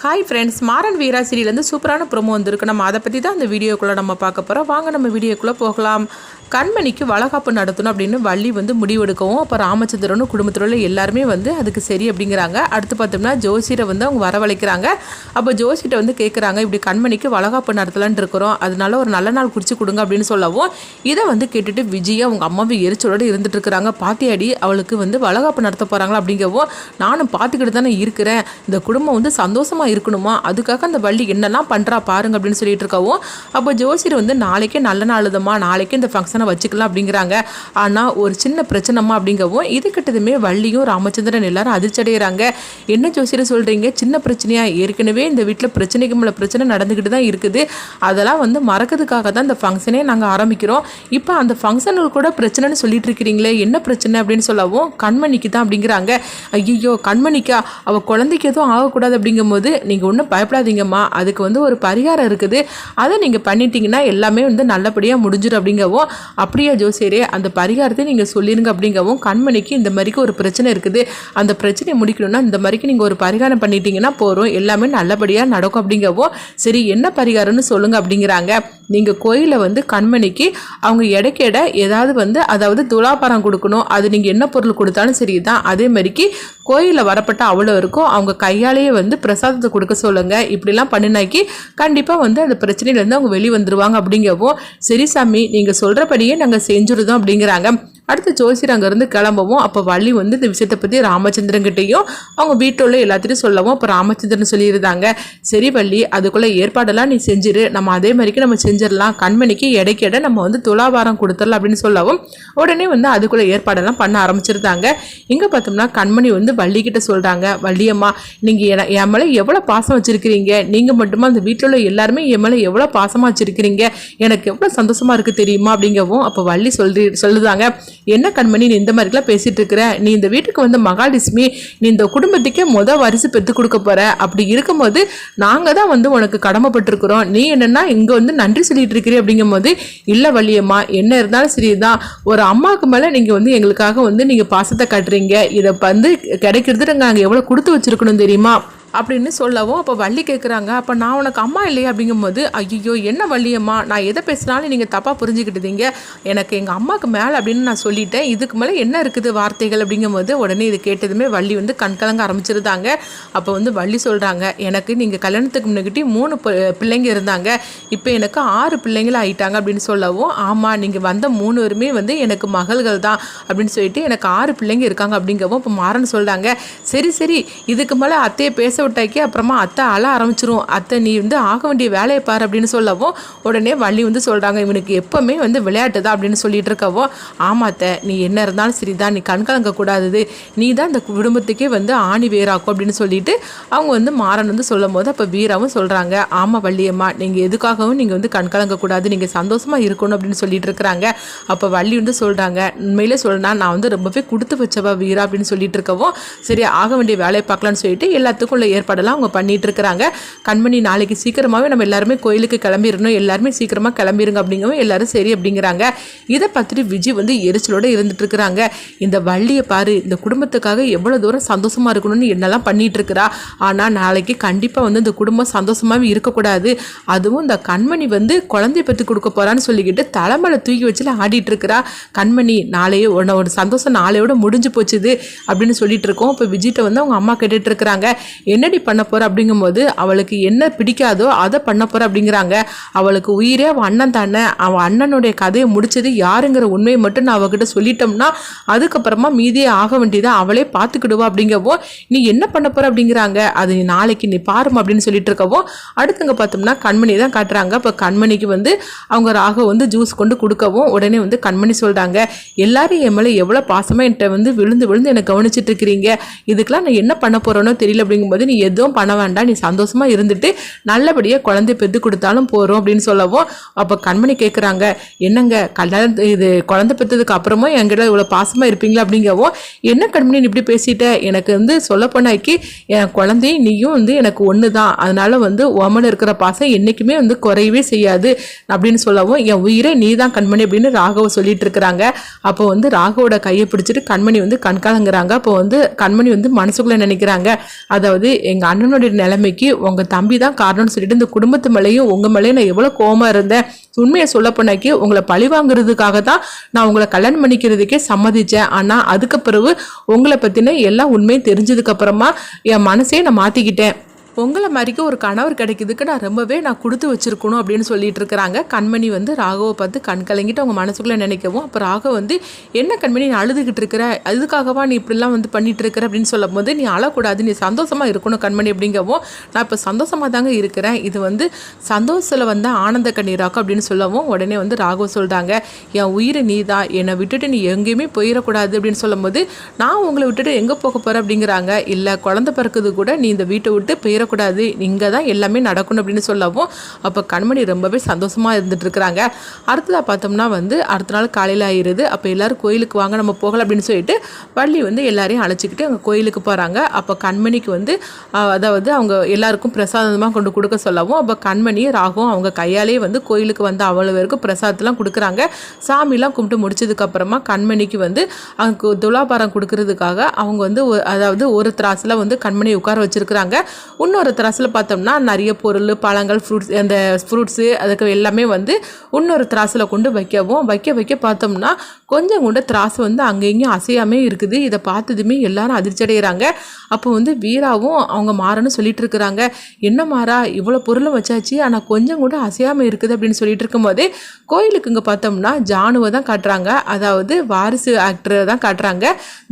Hi friends, Maran வீரா சீரியலேருந்து சூப்பரான promo வந்திருக்கு. நம்ம அதை பற்றி தான் அந்த வீடியோக்குள்ளே நம்ம பார்க்க போகிறோம். வாங்க நம்ம வீடியோக்குள்ளே போகலாம். கண்மணிக்கு வளகாப்பு நடத்தணும் அப்படின்னு வள்ளி முடிவெடுக்கவும், அப்போ ராமச்சந்திரனும் குடும்பத்தில் எல்லாருமே அதுக்கு சரி அப்படிங்கிறாங்க. அடுத்து பார்த்தோம்னா ஜோசியரை அவங்க வரவழைக்கிறாங்க. அப்போ ஜோசியிட்ட கேட்குறாங்க, இப்படி கண்மணிக்கு வளகாப்பு நடத்தலான்னு இருக்கிறோம், அதனால ஒரு நல்ல நாள் குறித்து கொடுங்க அப்படின்னு சொல்லவும், இதை கேட்டுட்டு விஜய் அவங்க அம்மாவை எரிச்சலோடு இருந்துட்டு இருக்கிறாங்க. பாத்தியாடி அவளுக்கு வளகாப்பு நடத்த போகிறாங்களா அப்படிங்கவும், நானும் பார்த்துக்கிட்டு தானே இருக்கிறேன், இந்த குடும்பம் சந்தோஷமாக இருக்கணுமா, அதுக்காக அந்த வள்ளி என்னெல்லாம் பண்ணுறா பாருங்க அப்படின்னு சொல்லிட்டு இருக்கவும், அப்போ ஜோசியர் நாளைக்கே நல்ல நாளுதம்மா, நாளைக்கே இந்த ஃபங்க்ஷன் வச்சுக்கலாம் அப்படிங்கிறாங்க. ஆனால் ஒரு சின்ன பிரச்சனைமா அப்படிங்கவும், இது கிட்டதுமே வள்ளியும் ராமச்சந்திரன் எல்லாரும் அதிர்ச்சி அடைகிறாங்க. என்ன ஜோசியர் சொல்கிறீங்க, சின்ன பிரச்சனையா, ஏற்கனவே இந்த வீட்டில் பிரச்சனைக்கு மேலே பிரச்சனை நடந்துக்கிட்டு தான் இருக்குது, அதெல்லாம் மறக்கிறதுக்காக தான் இந்த ஃபங்க்ஷனே நாங்கள் ஆரம்பிக்கிறோம். இப்போ அந்த ஃபங்க்ஷனுக்கு கூட பிரச்சனைன்னு சொல்லிட்டு இருக்கிறீங்களே, என்ன பிரச்சனை அப்படின்னு சொல்லவும், கண்மணிக்கு தான் அப்படிங்கிறாங்க. ஐயோ கண்மணிக்கா, அவள் குழந்தைக்கு எதுவும் ஆகக்கூடாது அப்படிங்கும்போது நீங்கள் ஒன்றும் பயப்படாதீங்கம்மா, அதுக்கு ஒரு பரிகாரம் இருக்குது, அதை நீங்கள் பண்ணிட்டீங்கன்னா எல்லாமே நல்லபடியாக முடிஞ்சிடும் அப்படிங்கவும், அப்படியா ஜோசியரே, அந்த பரிகாரத்தை நீங்கள் சொல்லிடுங்க அப்படிங்கவும், கண்மணிக்கு இந்த மாதிரிக்கு ஒரு பிரச்சனை இருக்குது, அந்த பிரச்சனையை முடிக்கணும்னா இந்த மாதிரிக்கு நீங்கள் ஒரு பரிகாரம் பண்ணிட்டீங்கன்னா போகிறோம், எல்லாமே நல்லபடியாக நடக்கும் அப்படிங்கவும், சரி என்ன பரிகாரம்னு சொல்லுங்கள் அப்படிங்கிறாங்க. நீங்கள் கோயிலில் கண்மணிக்கு அவங்க எடைக்கு எடை ஏதாவது அதாவது துலாபாரம் கொடுக்கணும், அது நீங்கள் என்ன பொருள் கொடுத்தாலும் சரி தான், அதே மாதிரிக்கு கோயிலில் வரப்பட்ட அவ்வளோ இருக்கும் அவங்க கையாலேயே பிரசாதத்தை கொடுக்க சொல்லுங்கள், இப்படிலாம் பண்ணினாக்கி கண்டிப்பாக அந்த பிரச்சனையிலேருந்து அவங்க வெளியே வந்துடுவாங்க அப்படிங்கவும், சரி சாமி நீங்கள் சொல்கிறபடியே நாங்கள் செஞ்சுருதோம் அப்படிங்கிறாங்க. அடுத்து ஜோசியர் அங்கேருந்து கிளம்பவும், அப்போ வள்ளி இந்த விஷயத்தை பற்றி ராமச்சந்திரன்கிட்டையும் அவங்க வீட்டில் உள்ள எல்லாத்தையும் சொல்லவும், அப்போ ராமச்சந்திரன் சொல்லியிருந்தாங்க, சரி வள்ளி அதுக்குள்ளே ஏற்பாடெல்லாம் நீ செஞ்சிரு, நம்ம அதே மாதிரிக்கு நம்ம செஞ்சிடலாம், கண்மணிக்கு இடைக்கிட நம்ம துலாபாரம் கொடுத்துடலாம் அப்படின்னு சொல்லவும், உடனே அதுக்குள்ளே ஏற்பாடெல்லாம் பண்ண ஆரம்பிச்சிருந்தாங்க. இங்கே பார்த்தோம்னா கண்மணி வள்ளிக்கிட்ட சொல்கிறாங்க, வள்ளியம்மா நீங்கள் என் மேலே எவ்வளோ பாசம் வச்சுருக்கிறீங்க, நீங்கள் மட்டுமா அந்த வீட்டில் உள்ள எல்லாருமே என் மேலே எவ்வளோ பாசமாக வச்சுருக்கிறீங்க, எனக்கு எவ்வளோ சந்தோஷமாக இருக்குது தெரியுமா அப்படிங்கவும், அப்போ வள்ளி சொல்லுதாங்க, என்ன கண்மணி நீ இந்த மாதிரிலாம் பேசிட்டு இருக்கிற, நீ இந்த வீட்டுக்கு மகாலட்சுமி, நீ இந்த குடும்பத்துக்கே வாரிசு பெற்று கொடுக்க போற, அப்படி இருக்கும்போது நாங்கள் தான் உனக்கு கடமைப்பட்டிருக்கிறோம், நீ என்னன்னா இங்கே நன்றி சொல்லிட்டு இருக்கிறீ அப்படிங்கும் போது, இல்லை வள்ளியம்மா என்ன இருந்தாலும் சரிதான், ஒரு அம்மாவுக்கு மேலே நீங்கள் எங்களுக்காக நீங்கள் பாசத்தை காட்டுறீங்க, இதை கிடைக்கிறது நாங்கள் எவ்வளோ கொடுத்து வச்சிருக்கணும் தெரியுமா அப்படின்னு சொல்லவும், அப்போ வள்ளி கேட்குறாங்க, அப்போ நான் உனக்கு அம்மா இல்லையா அப்படிங்கும்போது, ஐயோ என்ன வள்ளியம்மா, நான் எதை பேசினாலும் நீங்கள் தப்பாக புரிஞ்சுக்கிட்டீங்க, எனக்கு எங்கள் அம்மாவுக்கு மேலே அப்படின்னு நான் சொல்லிட்டேன், இதுக்கு மேலே என்ன இருக்குது வார்த்தைகள் அப்படிங்கும்போது, உடனே இது கேட்டதுமே வள்ளி கண்கலங்க ஆரம்பிச்சிருந்தாங்க. அப்போ வள்ளி சொல்கிறாங்க, எனக்கு நீங்கள் கல்யாணத்துக்கு முன்னாடி 3 பிள்ளைங்க இருந்தாங்க, இப்போ எனக்கு 6 பிள்ளைங்களும் ஆகிட்டாங்க அப்படின்னு சொல்லவும், ஆமாம் நீங்கள் வந்த 3 பேருமே எனக்கு மகள்கள் தான் அப்படின்னு சொல்லிட்டு எனக்கு 6 பிள்ளைங்க இருக்காங்க அப்படிங்கவும், இப்போ மாறன்னு சொல்கிறாங்க, சரி சரி இதுக்கு மேலே அத்தையை பேச விட்டாக்கி அப்புறமா அத்தை அழ ஆரம்பிச்சிரும், அத்தை நீ ஆக வேண்டிய வேலையை பாரு அப்படின்னு சொல்லவும், உடனே வள்ளி சொல்கிறாங்க, இவனுக்கு எப்பவுமே விளையாட்டு தான் அப்படின்னு சொல்லிட்டு இருக்கவோ, ஆமாத்த நீ என்ன இருந்தாலும் சரிதான், நீ கண்கலங்க கூடாது, நீ தான் இந்த குடும்பத்துக்கே ஆணி வேறாக்கும் அப்படின்னு சொல்லிட்டு அவங்க மாறன் சொல்லும் போது, அப்போ வீராவும் சொல்கிறாங்க, ஆமாம் வள்ளியம்மா நீங்கள் எதுக்காகவும் நீங்கள் கண்கலங்க கூடாது, நீங்கள் சந்தோஷமாக இருக்கணும் அப்படின்னு சொல்லிட்டு இருக்கிறாங்க. அப்போ வள்ளி சொல்கிறாங்க, உண்மையிலே சொல்லனா நான் ரொம்பவே கொடுத்து வச்சவா வீரா அப்படின்னு சொல்லிட்டு இருக்கவும், சரி ஆக வேண்டிய வேலையை பார்க்கலான்னு சொல்லிட்டு எல்லாத்துக்கும் ஏற்பாடெல்லாம் அவங்க பண்ணிட்டு இருக்கிறாங்க. கண்மணி நாளைக்கு சீக்கிரமாகவே நம்ம எல்லாருமே கோயிலுக்கு கிளம்பிடணும், எல்லாருமே சீக்கிரமாக கிளம்பிடுங்க அப்படிங்கவும் எல்லாரும் சரி அப்படிங்கிறாங்க. இதை பார்த்துட்டு விஜய் எரிச்சலோடு இருந்துட்டு இருக்கிறாங்க, இந்த வள்ளியை பாரு, இந்த குடும்பத்துக்காக எவ்வளோ தூரம் சந்தோஷமாக இருக்கணும்னு என்னெல்லாம் பண்ணிட்டு இருக்கிறா, ஆனால் நாளைக்கு கண்டிப்பாக இந்த குடும்பம் சந்தோஷமாகவே இருக்கக்கூடாது, அதுவும் இந்த கண்மணி குழந்தைய பற்றி கொடுக்க போகிறான்னு சொல்லிக்கிட்டு தலைமையில தூக்கி வச்சுல ஆடிட்டு இருக்கிறா, கண்மணி நாளையே ஒரு சந்தோஷம் நாளையோட முடிஞ்சு போச்சுது அப்படின்னு சொல்லிட்டு இருக்கோம். இப்போ விஜய்கிட்ட அவங்க அம்மா கேட்டுட்டு இருக்கிறாங்க, என்னடி பண்ண போற அப்படிங்கும்போது, அவளுக்கு என்ன பிடிக்காதோ அதை பண்ண போற அப்படிங்கிறாங்க. அவளுக்கு உயிரே அவன் அண்ணன் தானே, அவன் அண்ணனுடைய கதையை முடிச்சது யாருங்கிற உண்மையை மட்டும் நான் அவகிட்ட சொல்லிட்டோம்னா அதுக்கப்புறமா மீதியே ஆக வேண்டியதை அவளே பார்த்துக்கிடுவா அப்படிங்கவோ, நீ என்ன பண்ண போற அப்படிங்கிறாங்க, அது நீ நாளைக்கு நீ பாருமா அப்படின்னு சொல்லிட்டு இருக்கவோ, அடுத்தங்க பார்த்தோம்னா கண்மணி தான் காட்டுறாங்க. இப்போ கண்மணிக்கு அவங்க ராக ஜூஸ் கொண்டு கொடுக்கவும், உடனே கண்மணி சொல்றாங்க, எல்லாரும் என் மேலே எவ்வளோ பாசமாக என்கிட்ட விழுந்து விழுந்து என்னை கவனிச்சிட்டு இருக்கிறீங்க, இதுக்கெல்லாம் நான் என்ன பண்ண போறேனோ தெரியல அப்படிங்கும்போது, நீ எதுவும் பண்ண வேண்டாம், நீ சந்தோஷமா இருந்துட்டு நல்லபடியாக குழந்தை பெற்று கொடுத்தாலும் போகிறோம் அப்படின்னு சொல்லவும், அப்போ கண்மணி கேட்குறாங்க, என்னங்க கல்யாணம் இது குழந்தை பெற்றதுக்கு அப்புறமும் என்கிட்ட இவ்வளோ பாசமாக இருப்பீங்களா அப்படிங்கவும், என்ன கண்மணி இப்படி பேசிட்ட, எனக்கு சொல்ல போனாக்கி என் குழந்தையும் நீயும் எனக்கு ஒன்று தான், அதனால உமன் இருக்கிற பாசம் என்றைக்குமே குறையவே செய்யாது அப்படின்னு சொல்லவும், என் உயிரை நீ தான் கண்மணி அப்படின்னு ராகவ சொல்லிட்டு இருக்கிறாங்க. அப்போ ராகவோட கையை பிடிச்சிட்டு கண்மணி கண்காலங்கிறாங்க. அப்போ கண்மணி மனசுக்குள்ளே நினைக்கிறாங்க, அதாவது எங்கள் அண்ணனுடைய நிலைமைக்கு உங்கள் தம்பி தான் காரணம்னு சொல்லிட்டு இந்த குடும்பத்து மேலேயும் உங்கள் மேலேயும் நான் எவ்வளோ கோவமாக இருந்தேன். உண்மையை சொல்ல போனாக்கி உங்களை பழி வாங்குறதுக்காக தான் நான் உங்களை கல்யாணம் பண்ணிக்கிறதுக்கே சம்மதிச்சேன். ஆனால் அதுக்கு பிறகு உங்களை பற்றின எல்லா உண்மையும் தெரிஞ்சதுக்கு அப்புறமா என் மனசே நான் மாற்றிக்கிட்டேன். உங்களை மாதிரிக்கு ஒரு கணவர் கிடைக்கிறதுக்கு நான் கொடுத்து வச்சிருக்கணும் அப்படின்னு சொல்லிட்டு இருக்கிறாங்க. கண்மணி வந்து ராகவை பார்த்து கண் கலங்கிட்டு அவங்க மனசுக்குள்ளே நினைக்கவும், அப்போ ராகவ் வந்து என்ன கண்மணி நீ அழுதுகிட்டு இருக்கிற, அதுக்காகவா நீ இப்படிலாம் வந்து பண்ணிட்டு இருக்கிற அப்படின்னு சொல்லும் போது, நீ அழக்கூடாது, நீ சந்தோஷமாக இருக்கணும் கண்மணி அப்படிங்கவும், நான் இப்போ சந்தோஷமாக தாங்க இருக்கிறேன், இது வந்து சந்தோஷத்தில் வந்த ஆனந்த கண்ணீராக்கும் அப்படின்னு சொல்லவும், உடனே வந்து ராகவ் சொல்கிறாங்க, என் உயிரை நீ தான், என்னை விட்டுட்டு நீ எங்கேயுமே போயிடக்கூடாது அப்படின்னு சொல்லும் போது, நான் உங்களை விட்டுட்டு எங்கே போக போகிறேன் அப்படிங்கிறாங்க. இல்லை குழந்தை பிறக்குது கூட நீ இந்த வீட்டை விட்டு கூடாது, இங்கே தான் எல்லாமே நடக்கணும் அப்படின்னு சொல்லவும், அப்போ கண்மணி ரொம்பவே சந்தோஷமாக இருந்துட்டு இருக்கிறாங்க. அடுத்ததாக பார்த்தோம்னா வந்து அடுத்த நாள் காலையில் ஆயிடுது. அப்போ எல்லோரும் கோயிலுக்கு வாங்க நம்ம போகலாம் அப்படின்னு சொல்லிட்டு வள்ளி வந்து எல்லாரையும் அழைச்சிக்கிட்டு அங்கே கோயிலுக்கு போகிறாங்க. அப்போ கண்மணிக்கு வந்து அதாவது அவங்க எல்லாருக்கும் பிரசாதமாக கொண்டு கொடுக்க சொல்லவும், அப்போ கண்மணி ராகவும் அவங்க கையாலேயே வந்து கோயிலுக்கு வந்து அவ்வளோ பேருக்கும் பிரசாதத்தெலாம் கொடுக்குறாங்க. சாமிலாம் கும்பிட்டு முடிச்சதுக்கப்புறமா கண்மணிக்கு வந்து அவங்க துலாபாரம் கொடுக்கறதுக்காக அவங்க வந்து அதாவது ஒரு திராசில் வந்து கண்மணி உட்கார வச்சுருக்குறாங்க. இன்னொரு திராசில் பார்த்தோம்னா நிறைய பொருள் பழங்கள் ஃப்ரூட்ஸு அதுக்கு எல்லாமே வந்து இன்னொரு திராசில் கொண்டு வைக்க பார்த்தோம்னா கொஞ்சம் கூட திராசு வந்து அங்கேயும் அசையாமே இருக்குது. இதை பார்த்ததுமே எல்லாரும் அதிர்ச்சி அடைகிறாங்க. அப்போ வந்து வீராவும் அவங்க மாறன்னு சொல்லிட்டு இருக்கிறாங்க, என்ன மாறா இவ்வளோ பொருளும் வச்சாச்சு ஆனால் கொஞ்சம் கூட அசையாமல் இருக்குது அப்படின்னு சொல்லிட்டு இருக்கும்போதே கோயிலுக்கு இங்கே பார்த்தோம்னா ஜானுவை தான் காட்டுறாங்க. அதாவது வாரிசு ஆக்டரை தான் காட்டுறாங்க.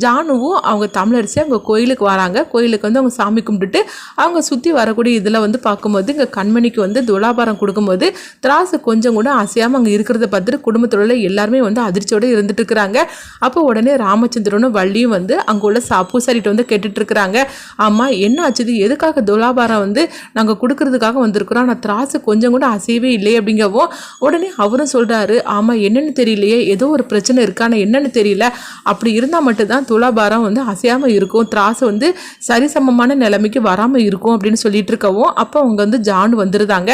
ஜானுவும் அவங்க தமிழரசி அவங்க கோயிலுக்கு வராங்க. கோயிலுக்கு வந்து அவங்க சாமி கும்பிட்டுட்டு அவங்க சுற்றி வரக்கூடிய இதில் வந்து பார்க்கும்போது இங்கே கண்மணிக்கு வந்து துலாபாரம் கொடுக்கும்போது திராசு கொஞ்சம் கூட அசையாமல் அங்கே இருக்கிறத பார்த்துட்டு குடும்பத்தோட எல்லாருமே வந்து அதிர்ச்சியோடு இருந்துட்டு இருக்கிறாங்க. அப்போ உடனே ராமச்சந்திரனும் வள்ளியும் வந்து அங்கே உள்ள பூசாரிட்ட வந்து கேட்டுட்டு இருக்கிறாங்க, ஆமாம் என்ன ஆச்சுது, எதுக்காக துலாபாரம் வந்து நாங்கள் கொடுக்கறதுக்காக வந்திருக்கிறோம், ஆனால் திராசு கொஞ்சம் கூட அசையவே இல்லையே அப்படிங்கவும், உடனே அவரும் சொல்கிறாரு, ஆமாம் என்னென்னு தெரியலையே, ஏதோ ஒரு பிரச்சனை இருக்கா, ஆனால் என்னென்னு தெரியல, அப்படி இருந்தால் மட்டும்தான் துலாபாரம் வந்து அசையாமல் இருக்கும், திராசு வந்து சரிசமமான நிலைமைக்கு வராமல் இருக்கும் அப்படின்னு சொல்லிட்டு இருக்கவும், அப்போ அவங்க வந்து ஜானு வந்துருந்தாங்க.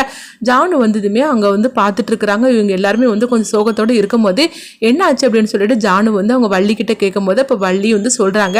ஜானு வந்ததுமே அங்கே வந்து பார்த்துட்டு இருக்கிறாங்க. இவங்க எல்லாருமே வந்து கொஞ்சம் சோகத்தோடு இருக்கும்போது என்ன ஆச்சு அப்படின்னு சொல்லிட்டு ஜானு வந்து அவங்க வள்ளி கிட்ட கேட்கும் போது அப்போ வள்ளி வந்து சொல்கிறாங்க.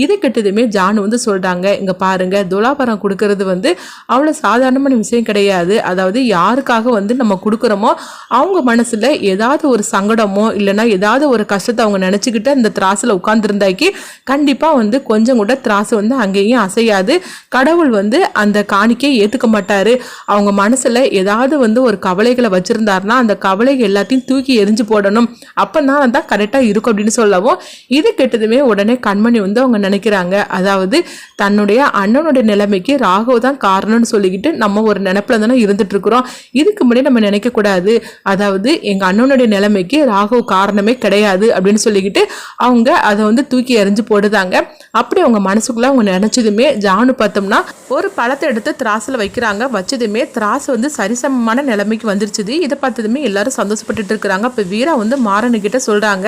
இதை கிட்டதுமே ஜானு வந்து சொல்கிறாங்க, இங்கே பாருங்க துலாபாரம் கொடுக்கறது வந்து அவ்வளோ சாதாரணமான விஷயம் கிடையாது. அதாவது யாருக்காக வந்து நம்ம கொடுக்குறோமோ அவங்க மனசில் ஏதாவது ஒரு சங்கடமோ இல்லைன்னா ஏதாவது ஒரு கஷ்டத்தை அவங்க நினச்சிக்கிட்டு இந்த திராசில் உட்கார்ந்துருந்தாக்கி கண்டிப்பாக வந்து கொஞ்சம் கூட திராசு வந்து அங்கேயும் அசையாது. கடவுள் வந்து அந்த காணிக்கையை ஏற்றுக்க மாட்டார். அவங்க மனசில் ஏதாவது வந்து ஒரு கவலைகளை வச்சுருந்தாருன்னா அந்த கவலைகள் எல்லாத்தையும் தூக்கி எரிஞ்சு போடணும், அப்போ தான் கரெக்டாக இருக்கும் அப்படின்னு சொல்லவும், இது கெட்டதுமே உடனே கண்மணி வந்து அவங்க நினைக்கிறாங்க, அதாவது தன்னுடைய அண்ணனுடைய நிலைமைக்கு ராகவ் தான் காரணம்னு சொல்லிக்கிட்டு நம்ம ஒரு நினைப்பில் தானே இருந்துட்டு இருக்கிறோம். இதுக்கு முன்னாடி நம்ம நினைக்கக்கூடாது, அதாவது எங்கள் அண்ணனுடைய நிலைமைக்கு ராகவ் காரணமே கிடையாது அப்படின்னு சொல்லிக்கிட்டு அவங்க அதை வந்து தூக்கி எறிஞ்சு போடுதாங்க. அப்படி அவங்க மனசுக்குள்ள அவங்க நினைச்சதுமே ஜானு பார்த்தோம்னா ஒரு பழத்தை எடுத்து திராசில் வைக்கிறாங்க. வச்சதுமே திராசு வந்து சரிசமமான நிலைமைக்கு வந்துருச்சுது. இதை பார்த்ததுமே எல்லாரும் சந்தோஷப்பட்டுட்டு இருக்கிறாங்க. இப்போ வீரா வந்து மாறனுக்கிட்ட சொல்கிறாங்க,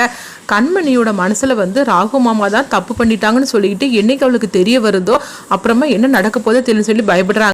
கண்மணியோட மனசில் வந்து ராகு மாமா தான் தப்பு பண்ணிட்டாங்கன்னு சொல்லிக்கிட்டு என்னைக்கு அவளுக்கு தெரிய வருதோ அப்புறமா என்ன நடக்க போதோ தெரியும் சொல்லி பயப்படுறாங்க.